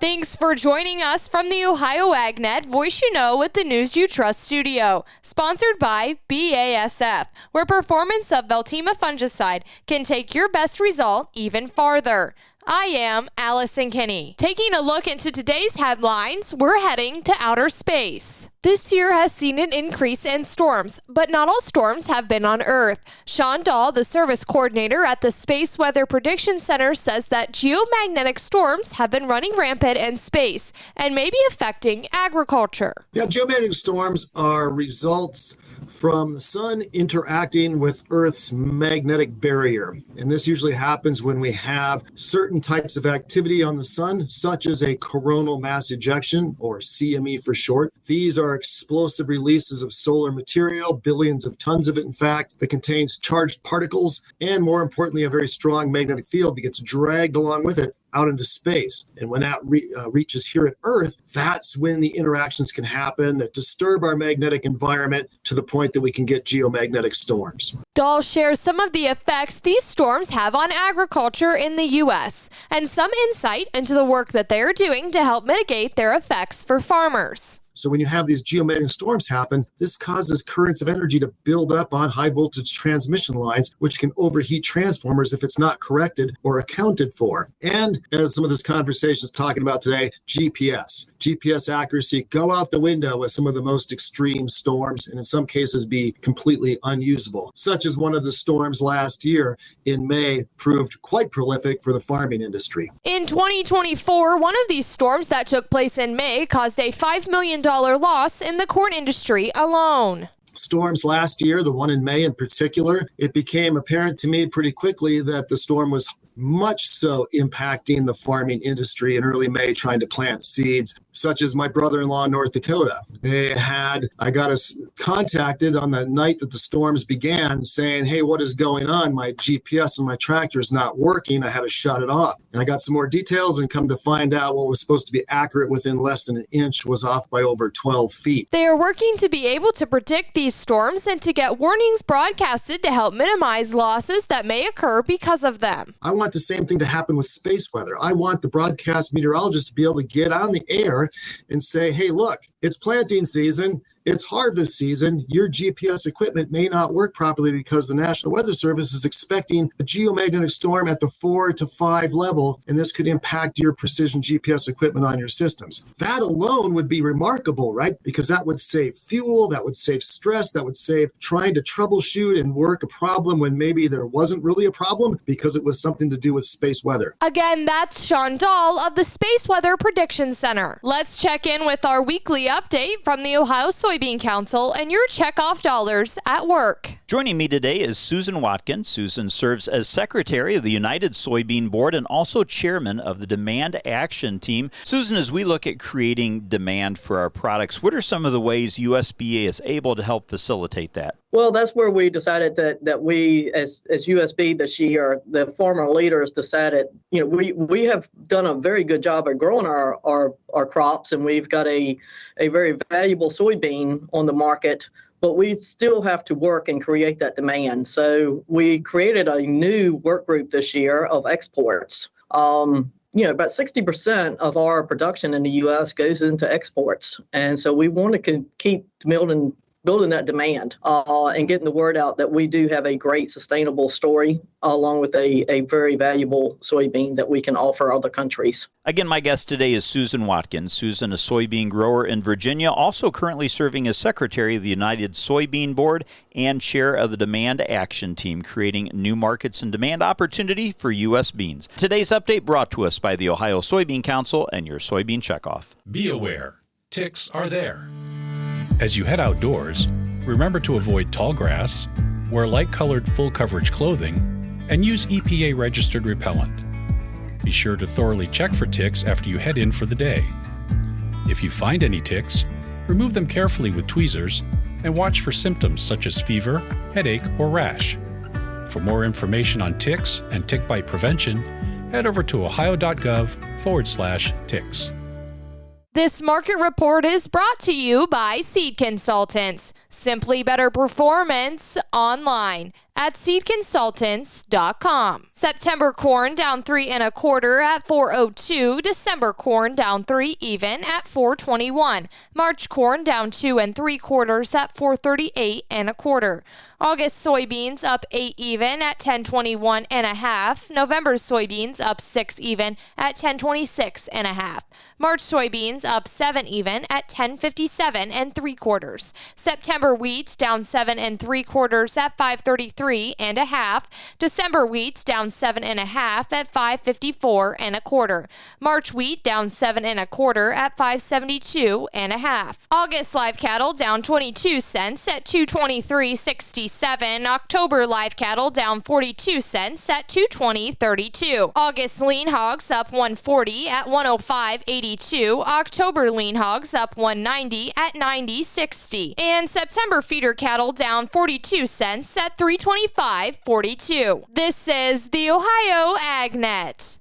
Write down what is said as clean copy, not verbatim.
Thanks for joining us from the Ohio AgNet Voice You Know with the News You Trust studio, sponsored by BASF, where performance of Veltima fungicide can take your best result even farther. I am Allison Kinney. Taking a look into today's headlines, we're heading to outer space. This year has seen an increase in storms, but not all storms have been on Earth. Sean Dahl, the service coordinator at the Space Weather Prediction Center, says that geomagnetic storms have been running rampant in space and may be affecting agriculture. Yeah, geomagnetic storms are results from the sun interacting with Earth's magnetic barrier. And this usually happens when we have certain types of activity on the sun, such as a coronal mass ejection, or CME for short. These are explosive releases of solar material, billions of tons of it, in fact, that contains charged particles, and more importantly, a very strong magnetic field that gets dragged along with it out into space. And when that reaches here at Earth, that's when the interactions can happen that disturb our magnetic environment to the point that we can get geomagnetic storms. Dahl shares some of the effects these storms have on agriculture in the U.S. and some insight into the work that they are doing to help mitigate their effects for farmers. So when you have these geomagnetic storms happen, this causes currents of energy to build up on high voltage transmission lines, which can overheat transformers if it's not corrected or accounted for. And as some of this conversation is talking about today, GPS accuracy go out the window with some of the most extreme storms, and in some cases be completely unusable, such as one of the storms last year in May proved quite prolific for the farming industry. In 2024, one of these storms that took place in May caused a $5 million loss in the corn industry alone. Storms last year, the one in May in particular, it became apparent to me pretty quickly that the storm was much so impacting the farming industry in early May, trying to plant seeds, such as my brother-in-law in North Dakota. I got us contacted on the night that the storms began saying, hey, what is going on? My GPS on my tractor is not working. I had to shut it off. And I got some more details and come to find out what was supposed to be accurate within less than an inch was off by over 12 feet. They are working to be able to predict these storms and to get warnings broadcasted to help minimize losses that may occur because of them. I want the same thing to happen with space weather. I want the broadcast meteorologist to be able to get on the air and say, hey, look, it's planting season. It's harvest season. Your GPS equipment may not work properly because the National Weather Service is expecting a geomagnetic storm at the 4 to 5 level, and this could impact your precision GPS equipment on your systems. That alone would be remarkable, right? Because that would save fuel, that would save stress, that would save trying to troubleshoot and work a problem when maybe there wasn't really a problem because it was something to do with space weather. Again, that's Sean Dahl of the Space Weather Prediction Center. Let's check in with our weekly update from the Ohio Soybean Council and your checkoff dollars at work. Joining me today is Susan Watkins. Susan serves as Secretary of the United Soybean Board and also Chairman of the Demand Action Team. Susan, as we look at creating demand for our products, what are some of the ways USBA is able to help facilitate that? Well, that's where we decided that we, as USB this year, the farmer leaders decided, we have done a very good job of growing our crops, and we've got a very valuable soybean on the market, but we still have to work and create that demand. So we created a new work group this year of exports. About 60% of our production in the U.S. goes into exports. And so we want to keep building that demand and getting the word out that we do have a great sustainable story along with a very valuable soybean that we can offer other countries. Again, my guest today is Susan Watkins. Susan, a soybean grower in Virginia, also currently serving as Secretary of the United Soybean Board and Chair of the Demand Action Team, creating new markets and demand opportunity for U.S. beans. Today's update brought to us by the Ohio Soybean Council and your Soybean Checkoff. Be aware, ticks are there. As you head outdoors, remember to avoid tall grass, wear light-colored full-coverage clothing, and use EPA-registered repellent. Be sure to thoroughly check for ticks after you head in for the day. If you find any ticks, remove them carefully with tweezers and watch for symptoms such as fever, headache, or rash. For more information on ticks and tick bite prevention, head over to ohio.gov/ticks. This market report is brought to you by Seed Consultants. Simply better performance online at seedconsultants.com. September corn down 3 1/4 at $4.02. December corn down 3 even at $4.21. March corn down 2 3/4 at $4.38 1/4. August soybeans up 8 even at $10.21 1/2. November soybeans up 6 even at $10.26 1/2. March soybeans up 7 even at $10.57 3/4. September wheat down 7 3/4 at $5.33 1/2. December wheat down 7 1/2 at $5.54 1/4. March wheat down 7 1/4 at $5.72 1/2. August live cattle down 22 cents at $223.67. October live cattle down 42 cents at $220.32. August lean hogs up 140 at $105.82. October lean hogs up 190 at $90.60. And September feeder cattle down 42 cents at $325.42. This is the Ohio AgNet.